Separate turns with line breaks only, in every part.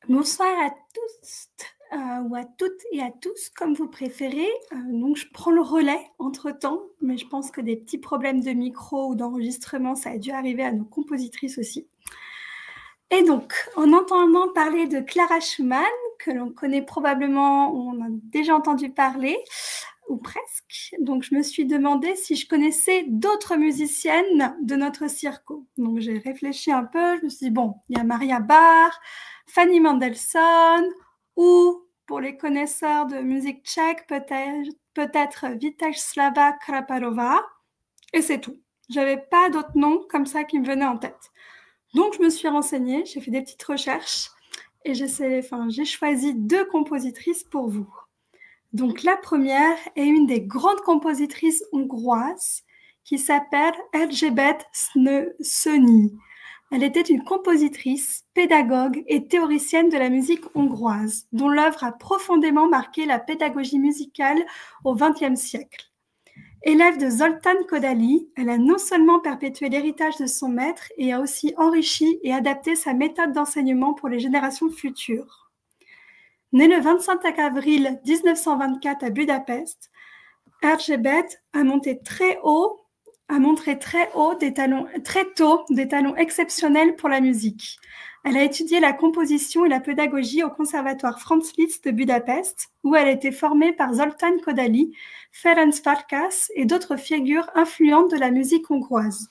Bonsoir à tous ou à toutes et à tous, comme vous préférez. Donc, je prends le relais entre-temps, mais je pense que des petits problèmes de micro ou d'enregistrement, ça a dû arriver à nos compositrices aussi. Et donc, en entendant parler de Clara Schumann, que l'on connaît probablement, ou on a déjà entendu parler, ou presque, donc je me suis demandé si je connaissais d'autres musiciennes de notre circo. Donc, j'ai réfléchi un peu, je me suis dit, bon, il y a Maria Bach, Fanny Mendelssohn, ou, pour les connaisseurs de musique tchèque, peut-être Vítězslava Krapalová, et c'est tout. J'avais pas d'autres noms comme ça qui me venaient en tête. Donc, je me suis renseignée, j'ai fait des petites recherches, et j'ai choisi 2 compositrices pour vous. Donc, la première est une des grandes compositrices hongroises qui s'appelle Erzsébet Szöny. Elle était une compositrice, pédagogue et théoricienne de la musique hongroise, dont l'œuvre a profondément marqué la pédagogie musicale au XXe siècle. Élève de Zoltán Kodály, elle a non seulement perpétué l'héritage de son maître et a aussi enrichi et adapté sa méthode d'enseignement pour les générations futures. Née le 25 avril 1924 à Budapest, Erzsébet a montré très tôt des talents exceptionnels pour la musique. Elle a étudié la composition et la pédagogie au conservatoire Franz Liszt de Budapest, où elle a été formée par Zoltán Kodály, Ferenc Farkas et d'autres figures influentes de la musique hongroise.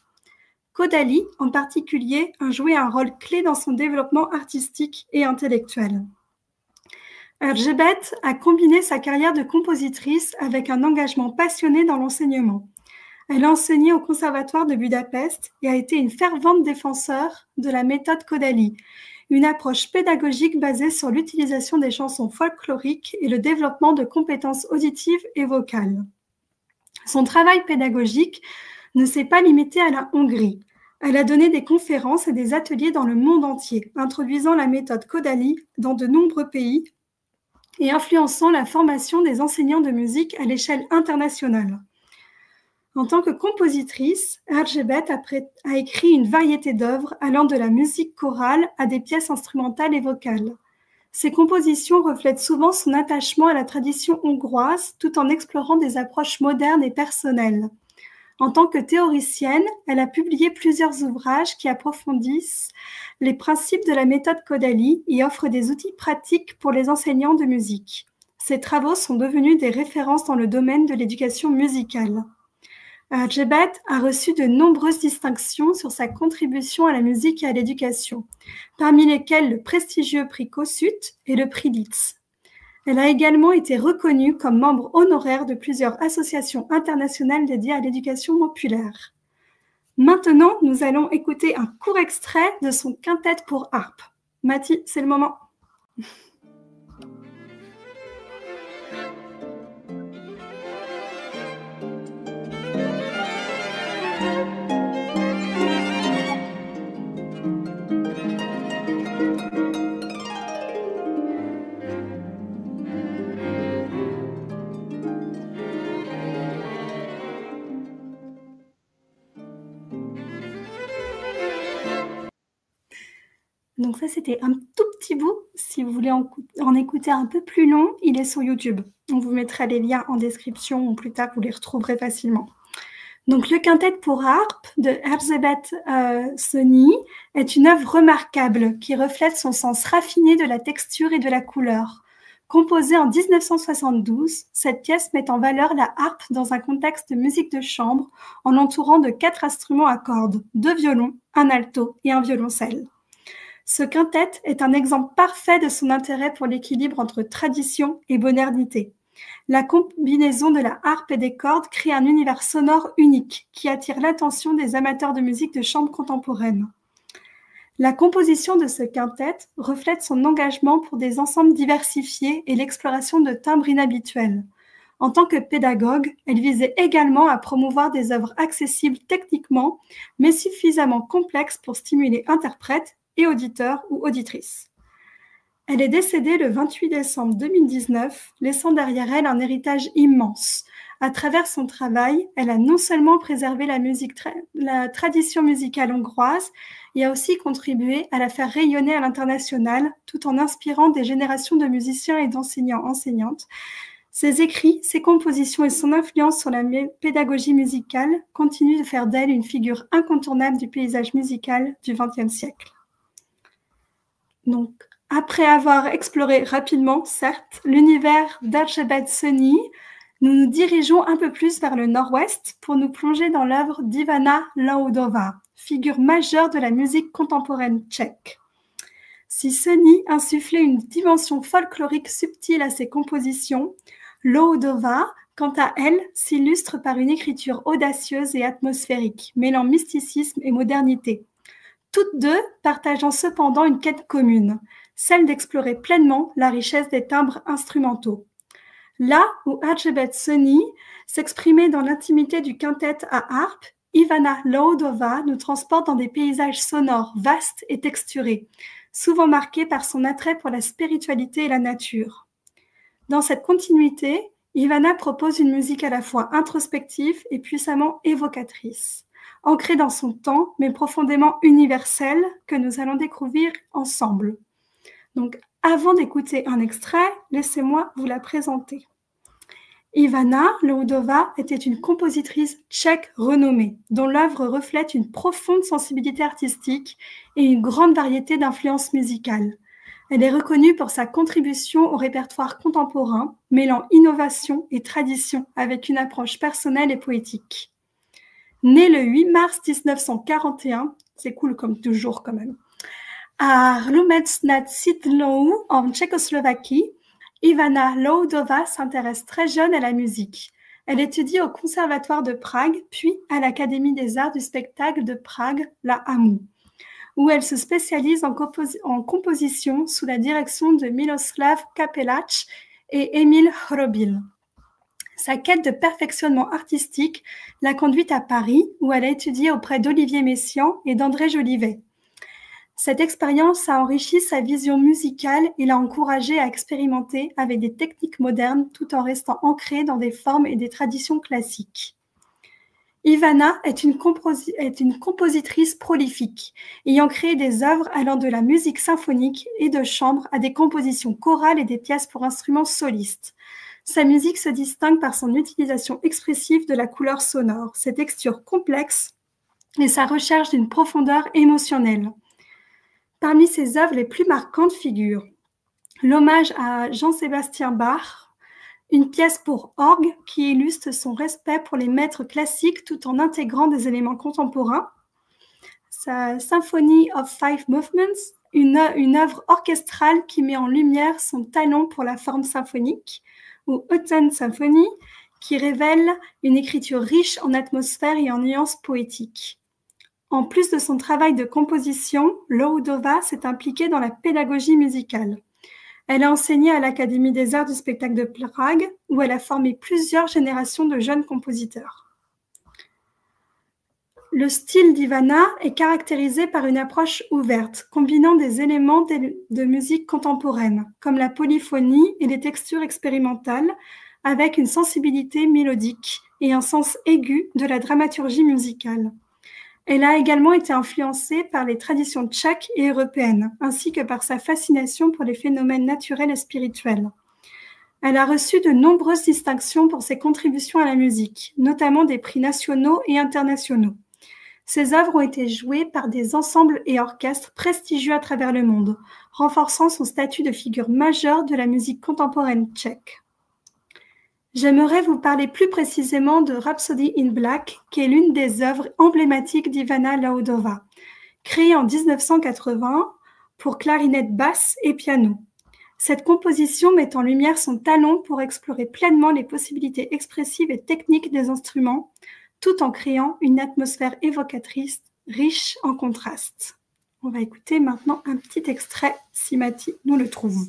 Kodály, en particulier, a joué un rôle clé dans son développement artistique et intellectuel. Erzsébet a combiné sa carrière de compositrice avec un engagement passionné dans l'enseignement. Elle a enseigné au Conservatoire de Budapest et a été une fervente défenseur de la méthode Kodály, une approche pédagogique basée sur l'utilisation des chansons folkloriques et le développement de compétences auditives et vocales. Son travail pédagogique ne s'est pas limité à la Hongrie. Elle a donné des conférences et des ateliers dans le monde entier, introduisant la méthode Kodály dans de nombreux pays et influençant la formation des enseignants de musique à l'échelle internationale. En tant que compositrice, Erzsébet a écrit une variété d'œuvres allant de la musique chorale à des pièces instrumentales et vocales. Ses compositions reflètent souvent son attachement à la tradition hongroise tout en explorant des approches modernes et personnelles. En tant que théoricienne, elle a publié plusieurs ouvrages qui approfondissent les principes de la méthode Kodály et offrent des outils pratiques pour les enseignants de musique. Ses travaux sont devenus des références dans le domaine de l'éducation musicale. Erzsébet a reçu de nombreuses distinctions sur sa contribution à la musique et à l'éducation, parmi lesquelles le prestigieux prix Kossuth et le prix Liszt. Elle a également été reconnue comme membre honoraire de plusieurs associations internationales dédiées à l'éducation populaire. Maintenant, nous allons écouter un court extrait de son quintet pour harpe. Mathie, c'est le moment. Donc ça, c'était un tout petit bout. Si vous voulez en écouter un peu plus long, il est sur YouTube. On vous mettra les liens en description ou plus tard, vous les retrouverez facilement. Donc le quintet pour harpe de Erzsébet Szöny est une œuvre remarquable qui reflète son sens raffiné de la texture et de la couleur. Composée en 1972, cette pièce met en valeur la harpe dans un contexte de musique de chambre en l'entourant de 4 instruments à cordes, 2 violons, un alto et un violoncelle. Ce quintet est un exemple parfait de son intérêt pour l'équilibre entre tradition et modernité. La combinaison de la harpe et des cordes crée un univers sonore unique qui attire l'attention des amateurs de musique de chambre contemporaine. La composition de ce quintet reflète son engagement pour des ensembles diversifiés et l'exploration de timbres inhabituels. En tant que pédagogue, elle visait également à promouvoir des œuvres accessibles techniquement, mais suffisamment complexes pour stimuler interprètes et auditeurs ou auditrices. Elle est décédée le 28 décembre 2019, laissant derrière elle un héritage immense. À travers son travail, elle a non seulement préservé la tradition musicale hongroise, et a aussi contribué à la faire rayonner à l'international, tout en inspirant des générations de musiciens et d'enseignants-enseignantes. Ses écrits, ses compositions et son influence sur la pédagogie musicale continuent de faire d'elle une figure incontournable du paysage musical du XXe siècle. Donc, après avoir exploré rapidement, certes, l'univers d'Erzsébet Szöny, nous nous dirigeons un peu plus vers le nord-ouest pour nous plonger dans l'œuvre d'Ivana Laudová, figure majeure de la musique contemporaine tchèque. Si Szöny insufflait une dimension folklorique subtile à ses compositions, Laudová, quant à elle, s'illustre par une écriture audacieuse et atmosphérique, mêlant mysticisme et modernité. Toutes deux partageant cependant une quête commune, celle d'explorer pleinement la richesse des timbres instrumentaux. Là où Erzsébet Szöny s'exprimait dans l'intimité du quintet à harpe, Ivana Laudová nous transporte dans des paysages sonores vastes et texturés, souvent marqués par son attrait pour la spiritualité et la nature. Dans cette continuité, Ivana propose une musique à la fois introspective et puissamment évocatrice, ancrée dans son temps, mais profondément universelle, que nous allons découvrir ensemble. Donc, avant d'écouter un extrait, laissez-moi vous la présenter. Ivana Laudová était une compositrice tchèque renommée, dont l'œuvre reflète une profonde sensibilité artistique et une grande variété d'influences musicales. Elle est reconnue pour sa contribution au répertoire contemporain, mêlant innovation et tradition avec une approche personnelle et poétique. Née le 8 mars 1941, c'est cool comme toujours quand même, à Hlumec nad Sithlou en Tchécoslovaquie, Ivana Laudová s'intéresse très jeune à la musique. Elle étudie au Conservatoire de Prague, puis à l'Académie des arts du spectacle de Prague, la HAMU, où elle se spécialise en composition sous la direction de Miloslav Kapelach et Emil Hrobil. Sa quête de perfectionnement artistique l'a conduite à Paris, où elle a étudié auprès d'Olivier Messiaen et d'André Jolivet. Cette expérience a enrichi sa vision musicale et l'a encouragée à expérimenter avec des techniques modernes tout en restant ancrée dans des formes et des traditions classiques. Ivana est une compositrice prolifique, ayant créé des œuvres allant de la musique symphonique et de chambre à des compositions chorales et des pièces pour instruments solistes. Sa musique se distingue par son utilisation expressive de la couleur sonore, ses textures complexes et sa recherche d'une profondeur émotionnelle. Parmi ses œuvres les plus marquantes figurent l'hommage à Jean-Sébastien Bach, une pièce pour orgue qui illustre son respect pour les maîtres classiques tout en intégrant des éléments contemporains, sa Symphony of Five Movements, une œuvre orchestrale qui met en lumière son talent pour la forme symphonique, ou Autumn Symphony, qui révèle une écriture riche en atmosphère et en nuances poétiques. En plus de son travail de composition, Laudová s'est impliquée dans la pédagogie musicale. Elle a enseigné à l'Académie des arts du spectacle de Prague, où elle a formé plusieurs générations de jeunes compositeurs. Le style d'Ivana est caractérisé par une approche ouverte, combinant des éléments de musique contemporaine, comme la polyphonie et les textures expérimentales, avec une sensibilité mélodique et un sens aigu de la dramaturgie musicale. Elle a également été influencée par les traditions tchèques et européennes, ainsi que par sa fascination pour les phénomènes naturels et spirituels. Elle a reçu de nombreuses distinctions pour ses contributions à la musique, notamment des prix nationaux et internationaux. Ses œuvres ont été jouées par des ensembles et orchestres prestigieux à travers le monde, renforçant son statut de figure majeure de la musique contemporaine tchèque. J'aimerais vous parler plus précisément de Rhapsody in Black, qui est l'une des œuvres emblématiques d'Ivana Laudová, créée en 1980 pour clarinette basse et piano. Cette composition met en lumière son talent pour explorer pleinement les possibilités expressives et techniques des instruments, tout en créant une atmosphère évocatrice riche en contrastes. On va écouter maintenant un petit extrait, si Mathie nous le trouve.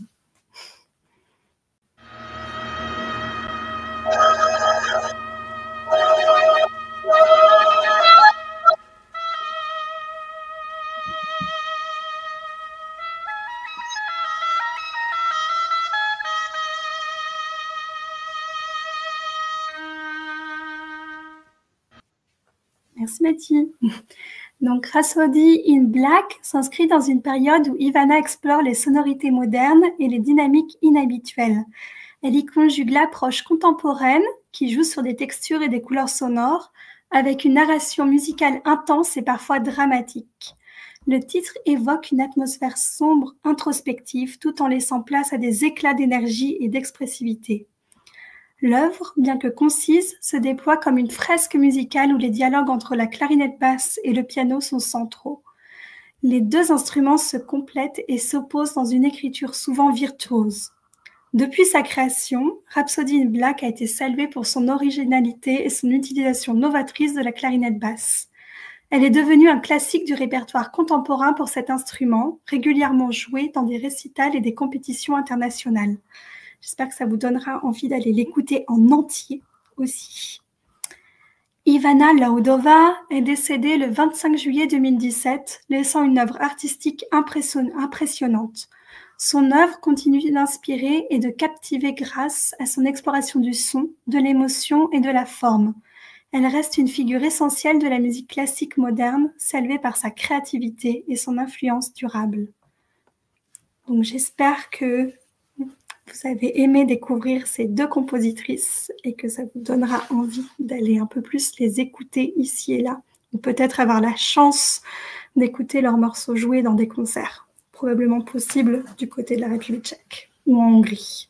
Merci Mathie. Donc Rhapsody in Black s'inscrit dans une période où Ivana explore les sonorités modernes et les dynamiques inhabituelles. Elle y conjugue l'approche contemporaine qui joue sur des textures et des couleurs sonores avec une narration musicale intense et parfois dramatique. Le titre évoque une atmosphère sombre, introspective, tout en laissant place à des éclats d'énergie et d'expressivité. L'œuvre, bien que concise, se déploie comme une fresque musicale où les dialogues entre la clarinette basse et le piano sont centraux. Les deux instruments se complètent et s'opposent dans une écriture souvent virtuose. Depuis sa création, Rhapsody in Black a été saluée pour son originalité et son utilisation novatrice de la clarinette basse. Elle est devenue un classique du répertoire contemporain pour cet instrument, régulièrement joué dans des récitals et des compétitions internationales. J'espère que ça vous donnera envie d'aller l'écouter en entier aussi. Ivana Laudova est décédée le 25 juillet 2017, laissant une œuvre artistique impressionnante. Son œuvre continue d'inspirer et de captiver grâce à son exploration du son, de l'émotion et de la forme. Elle reste une figure essentielle de la musique classique moderne, saluée par sa créativité et son influence durable. Donc j'espère que vous avez aimé découvrir ces deux compositrices et que ça vous donnera envie d'aller un peu plus les écouter ici et là, ou peut-être avoir la chance d'écouter leurs morceaux joués dans des concerts, probablement possible du côté de la République tchèque ou en Hongrie.